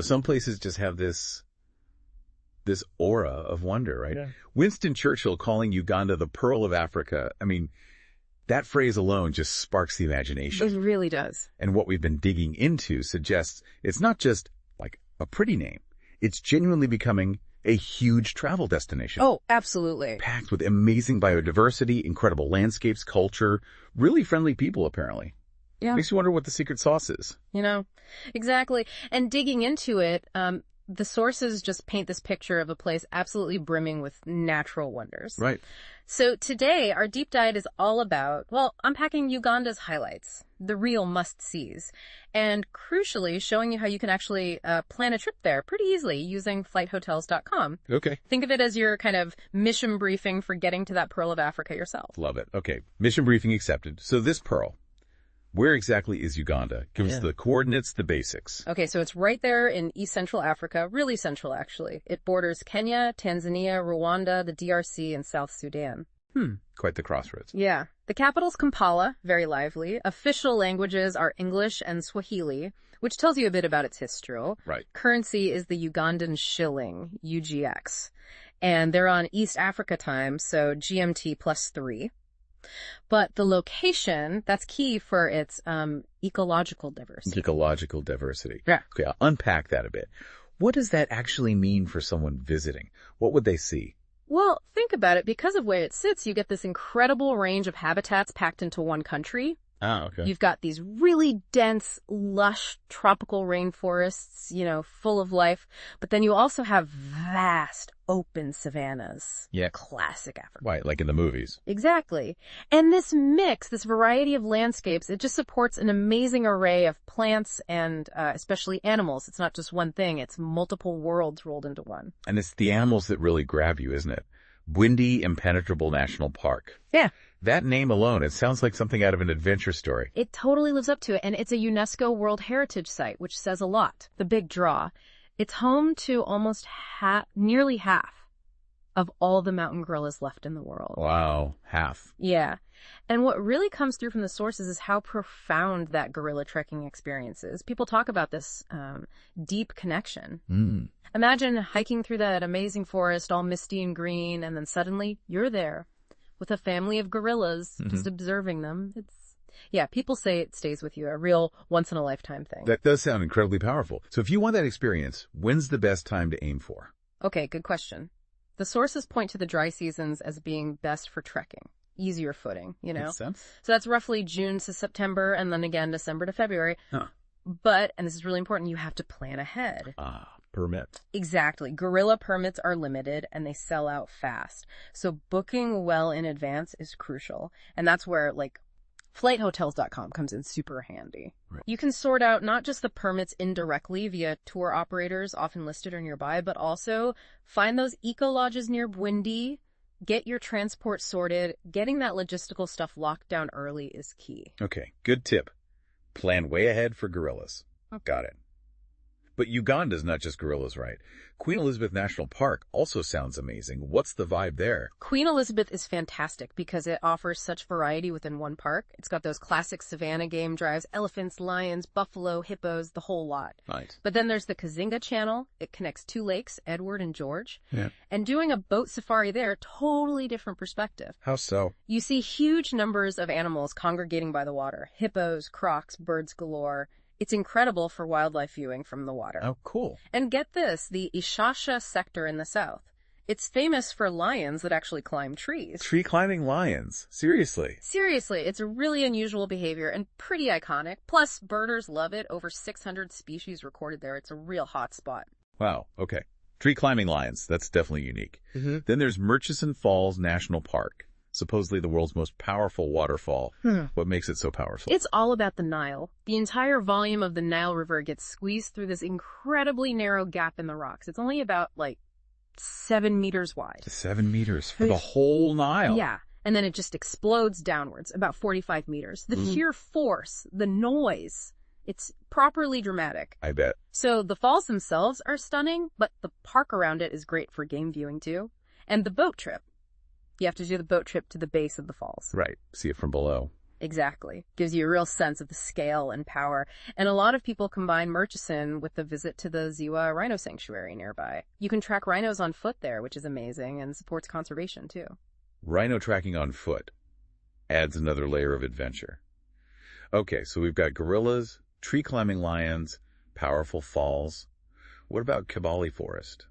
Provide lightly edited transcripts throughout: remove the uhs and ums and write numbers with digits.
Some places just have this aura of wonder, right? Yeah. Winston Churchill calling Uganda the Pearl of Africa. I mean, that phrase alone just sparks the imagination. It really does. And what we've been digging into suggests it's not just like a pretty name. It's genuinely becoming a huge travel destination. Oh, absolutely. Packed with amazing biodiversity, incredible landscapes, culture, really friendly people, apparently. Yeah. Makes you wonder what the secret sauce is. Exactly. And digging into it, the sources just paint this picture of a place absolutely brimming with natural wonders. Right. So today, our deep dive is all about, unpacking Uganda's highlights, the real must-sees, and crucially, showing you how you can actually plan a trip there pretty easily using FlightHotels.com. Okay. Think of it as your kind of mission briefing for getting to that Pearl of Africa yourself. Love it. Okay. Mission briefing accepted. So this pearl, where exactly is Uganda? Give us the coordinates, the basics. Okay, so it's right there in East Central Africa, really central actually. It borders Kenya, Tanzania, Rwanda, the DRC, and South Sudan. Quite the crossroads. Yeah. The capital's Kampala, very lively. Official languages are English and Swahili, which tells you a bit about its history. Right. Currency is the Ugandan shilling, UGX. And they're on East Africa time, so GMT +3. But the location, that's key for its ecological diversity. Ecological diversity. Yeah. Okay, I'll unpack that a bit. What does that actually mean for someone visiting? What would they see? Well, think about it. Because of where it sits, you get this incredible range of habitats packed into one country. Ah, okay. You've got these really dense, lush, tropical rainforests, full of life. But then you also have vast, open savannas. Yeah. Classic Africa. Right, like in the movies. Exactly. And this mix, this variety of landscapes, it just supports an amazing array of plants and especially animals. It's not just one thing. It's multiple worlds rolled into one. And it's the animals that really grab you, isn't it? Bwindi Impenetrable National Park. Yeah. That name alone, it sounds like something out of an adventure story. It totally lives up to it, and it's a UNESCO World Heritage Site, which says a lot. The big draw. It's home to almost nearly half of all the mountain gorillas left in the world. Wow, half. Yeah. And what really comes through from the sources is how profound that gorilla trekking experience is. People talk about this deep connection. Imagine hiking through that amazing forest, all misty and green, and then suddenly you're there with a family of gorillas, just observing them. People say it stays with you, a real once-in-a-lifetime thing. That does sound incredibly powerful. So if you want that experience, when's the best time to aim for? Okay, good question. The sources point to the dry seasons as being best for trekking. Easier footing, Makes sense. So that's roughly June to September, and then again December to February. Huh. But, and this is really important, you have to plan ahead. Permit. Exactly. Gorilla permits are limited and they sell out fast. So booking well in advance is crucial. And that's where, FlightHotels.com comes in super handy. Right. You can sort out not just the permits indirectly via tour operators often listed or nearby, but also find those eco-lodges near Bwindi, get your transport sorted. Getting that logistical stuff locked down early is key. Okay, good tip. Plan way ahead for gorillas. Got it. But Uganda's not just gorillas, right? Queen Elizabeth National Park also sounds amazing. What's the vibe there? Queen Elizabeth is fantastic because it offers such variety within one park. It's got those classic savanna game drives, elephants, lions, buffalo, hippos, the whole lot. Nice. But then there's the Kazinga Channel. It connects two lakes, Edward and George. Yeah. And doing a boat safari there, totally different perspective. How so? You see huge numbers of animals congregating by the water. Hippos, crocs, birds galore. It's incredible for wildlife viewing from the water. Oh, cool. And get this, the Ishasha sector in the south. It's famous for lions that actually climb trees. Tree climbing lions. Seriously. Seriously, it's a really unusual behavior and pretty iconic. Plus, birders love it. Over 600 species recorded there. It's a real hot spot. Wow. Okay. Tree climbing lions. That's definitely unique. Then there's Murchison Falls National Park. Supposedly the world's most powerful waterfall. What makes it so powerful? It's all about the Nile. The entire volume of the Nile River gets squeezed through this incredibly narrow gap in the rocks. It's only about 7 meters wide. 7 meters for the whole Nile. Yeah. And then it just explodes downwards, about 45 meters. The sheer force, the noise, it's properly dramatic. I bet. So the falls themselves are stunning, but the park around it is great for game viewing too. And the boat trip. You have to do the boat trip to the base of the falls. Right. See it from below. Exactly. Gives you a real sense of the scale and power. And a lot of people combine Murchison with the visit to the Ziwa Rhino Sanctuary nearby. You can track rhinos on foot there, which is amazing and supports conservation too. Rhino tracking on foot adds another layer of adventure. Okay, so we've got gorillas, tree-climbing lions, powerful falls. What about Kibale Forest,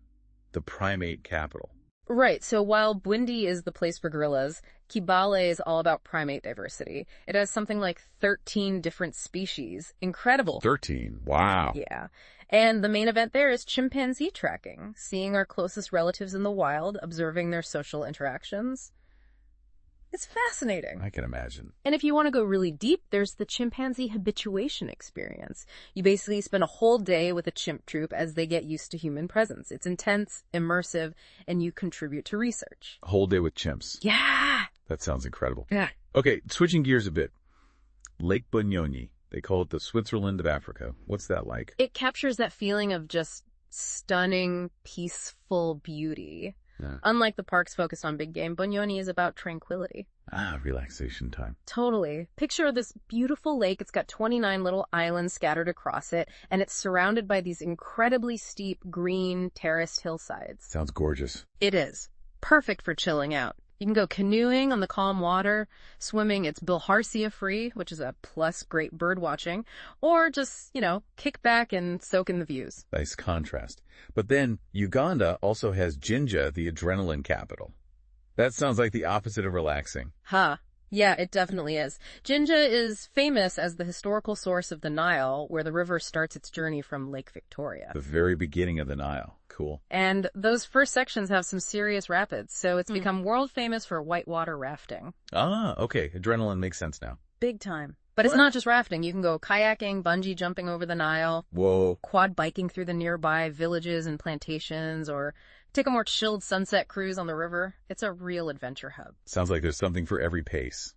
the primate capital? Right, so while Bwindi is the place for gorillas, Kibale is all about primate diversity. It has something like 13 different species. Incredible. 13? Wow. Yeah. And the main event there is chimpanzee tracking, seeing our closest relatives in the wild, observing their social interactions. It's fascinating. I can imagine. And if you want to go really deep, there's the chimpanzee habituation experience. You basically spend a whole day with a chimp troop as they get used to human presence. It's intense, immersive, and you contribute to research. A whole day with chimps. Yeah. That sounds incredible. Yeah. Okay, switching gears a bit. Lake Bunyonyi. They call it the Switzerland of Africa. What's that like? It captures that feeling of just stunning, peaceful beauty. Yeah. Unlike the parks focused on big game, Bunyonyi is about tranquility. Relaxation time. Totally. Picture this beautiful lake. It's got 29 little islands scattered across it, and it's surrounded by these incredibly steep, green, terraced hillsides. Sounds gorgeous. It is. Perfect for chilling out. You can go canoeing on the calm water, swimming, it's bilharzia free, which is a plus great bird watching, or just, kick back and soak in the views. Nice contrast. But then Uganda also has Jinja, the adrenaline capital. That sounds like the opposite of relaxing. Huh. Yeah, it definitely is. Jinja is famous as the historical source of the Nile, where the river starts its journey from Lake Victoria. The very beginning of the Nile. Cool. And those first sections have some serious rapids, so it's become world famous for whitewater rafting. Okay. Adrenaline makes sense now. Big time. But it's not just rafting. You can go kayaking, bungee jumping over the Nile. Whoa. Quad biking through the nearby villages and plantations, or take a more chilled sunset cruise on the river. It's a real adventure hub. Sounds like there's something for every pace.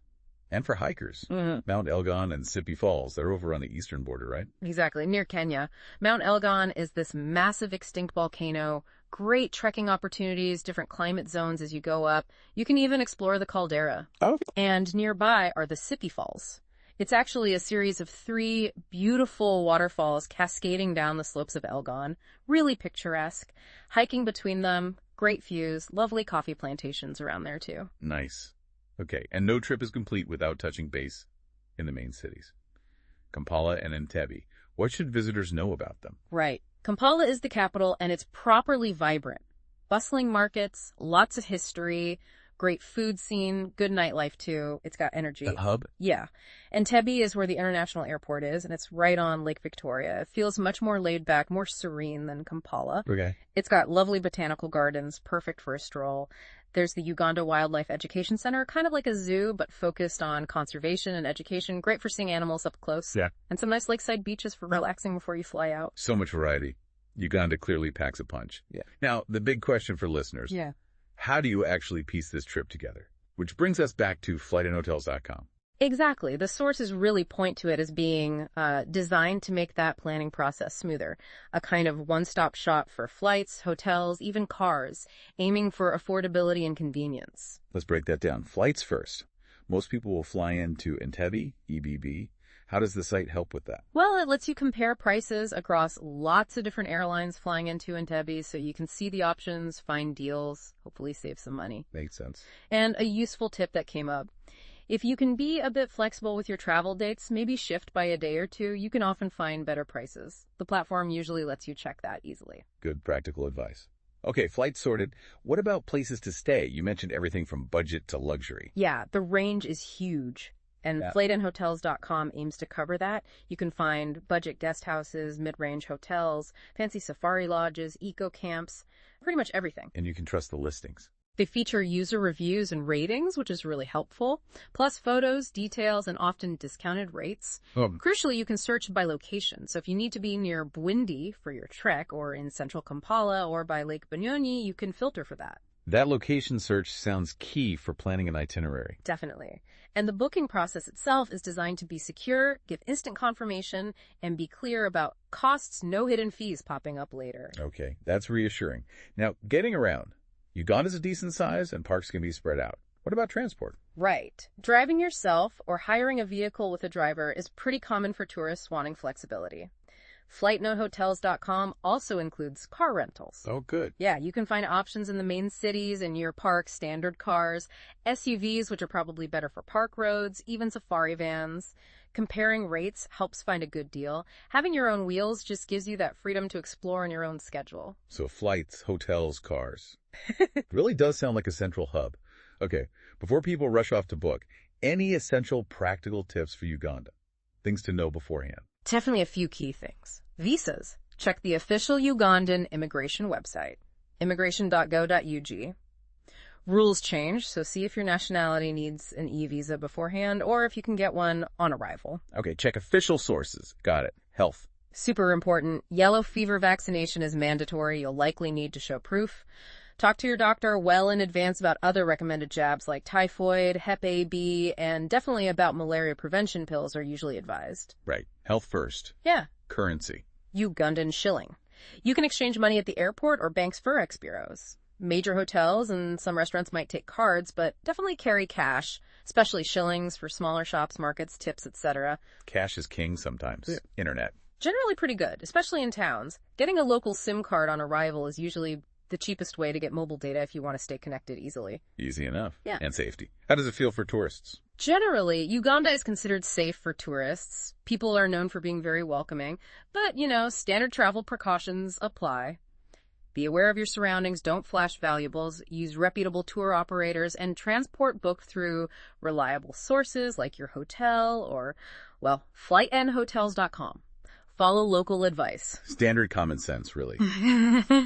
And for hikers. Mm-hmm. Mount Elgon and Sipi Falls, they're over on the eastern border, right? Exactly, near Kenya. Mount Elgon is this massive extinct volcano. Great trekking opportunities, different climate zones as you go up. You can even explore the caldera. Oh. And nearby are the Sipi Falls. It's actually a series of 3 beautiful waterfalls cascading down the slopes of Elgon. Really picturesque. Hiking between them, great views, lovely coffee plantations around there too. Nice. Okay, and no trip is complete without touching base in the main cities. Kampala and Entebbe. What should visitors know about them? Right. Kampala is the capital, and it's properly vibrant. Bustling markets, lots of history, great food scene, good nightlife too. It's got energy. The hub? Yeah. Entebbe is where the international airport is, and it's right on Lake Victoria. It feels much more laid back, more serene than Kampala. Okay. It's got lovely botanical gardens, perfect for a stroll. There's the Uganda Wildlife Education Center, kind of like a zoo, but focused on conservation and education. Great for seeing animals up close. Yeah. And some nice lakeside beaches for relaxing before you fly out. So much variety. Uganda clearly packs a punch. Yeah. Now, the big question for listeners. Yeah. How do you actually piece this trip together? Which brings us back to FlightNHotels.com. Exactly. The sources really point to it as being designed to make that planning process smoother. A kind of one-stop shop for flights, hotels, even cars, aiming for affordability and convenience. Let's break that down. Flights first. Most people will fly into Entebbe, EBB. How does the site help with that? Well, it lets you compare prices across lots of different airlines flying into Entebbe, so you can see the options, find deals, hopefully save some money. Makes sense. And a useful tip that came up. If you can be a bit flexible with your travel dates, maybe shift by a day or two, you can often find better prices. The platform usually lets you check that easily. Good practical advice. Okay, flights sorted. What about places to stay? You mentioned everything from budget to luxury. Yeah, the range is huge. And FlightNHotels.com aims to cover that. You can find budget guest houses, mid-range hotels, fancy safari lodges, eco camps, pretty much everything. And you can trust the listings. They feature user reviews and ratings, which is really helpful, plus photos, details, and often discounted rates. Crucially, you can search by location. So if you need to be near Bwindi for your trek, or in central Kampala, or by Lake Bunyonyi, you can filter for that. That location search sounds key for planning an itinerary. Definitely. And the booking process itself is designed to be secure, give instant confirmation, and be clear about costs, no hidden fees popping up later. Okay, that's reassuring. Now, getting around. Uganda's a decent size and parks can be spread out. What about transport? Right. Driving yourself or hiring a vehicle with a driver is pretty common for tourists wanting flexibility. FlightNoHotels.com also includes car rentals. Oh, good. Yeah, you can find options in the main cities and near parks, standard cars, SUVs, which are probably better for park roads, even safari vans. Comparing rates helps find a good deal. Having your own wheels just gives you that freedom to explore on your own schedule. So flights, hotels, cars. Really does sound like a central hub. Okay, before people rush off to book, any essential practical tips for Uganda? Things to know beforehand. Definitely a few key things. Visas. Check the official Ugandan immigration website, immigration.go.ug. Rules change, so see if your nationality needs an e-visa beforehand or if you can get one on arrival. Okay, check official sources. Got it. Health. Super important. Yellow fever vaccination is mandatory. You'll likely need to show proof. Talk to your doctor well in advance about other recommended jabs like typhoid, Hep A, B, and definitely about malaria prevention pills are usually advised. Right. Health first. Yeah. Currency. Ugandan shilling. You can exchange money at the airport or banks' forex bureaus. Major hotels and some restaurants might take cards, but definitely carry cash, especially shillings for smaller shops, markets, tips, etc. Cash is king sometimes. Yeah. Internet. Generally pretty good, especially in towns. Getting a local SIM card on arrival is usually the cheapest way to get mobile data if you want to stay connected easily. Easy enough. Yeah. And safety. How does it feel for tourists? Generally, Uganda is considered safe for tourists. People are known for being very welcoming, but, standard travel precautions apply. Be aware of your surroundings, don't flash valuables, use reputable tour operators, and transport booked through reliable sources like your hotel or, FlightNHotels.com. Follow local advice. Standard common sense, really.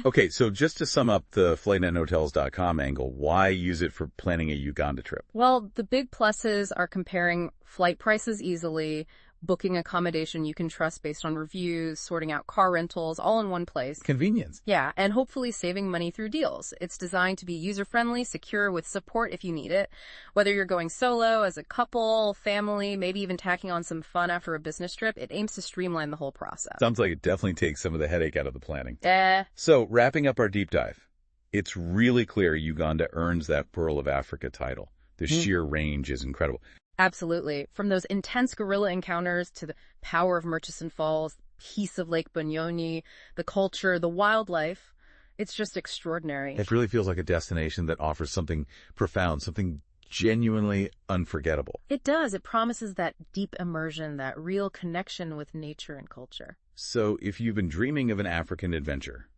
Okay, so just to sum up the FlightNHotels.com angle, why use it for planning a Uganda trip? Well, the big pluses are comparing flight prices easily, booking accommodation you can trust based on reviews, sorting out car rentals, all in one place. Convenience. Yeah, and hopefully saving money through deals. It's designed to be user-friendly, secure, with support if you need it. Whether you're going solo, as a couple, family, maybe even tacking on some fun after a business trip, it aims to streamline the whole process. Sounds like it definitely takes some of the headache out of the planning. Eh. So, wrapping up our deep dive, it's really clear Uganda earns that Pearl of Africa title. The sheer range is incredible. Absolutely. From those intense guerrilla encounters to the power of Murchison Falls, peace of Lake Bunyonyi, the culture, the wildlife, it's just extraordinary. It really feels like a destination that offers something profound, something genuinely unforgettable. It does. It promises that deep immersion, that real connection with nature and culture. So if you've been dreaming of an African adventure,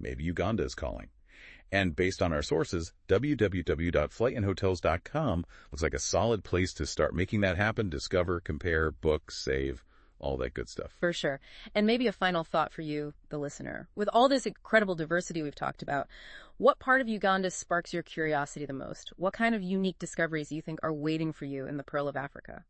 maybe Uganda is calling. And based on our sources, www.flightandhotels.com looks like a solid place to start making that happen, discover, compare, book, save, all that good stuff. For sure. And maybe a final thought for you, the listener. With all this incredible diversity we've talked about, what part of Uganda sparks your curiosity the most? What kind of unique discoveries do you think are waiting for you in the Pearl of Africa?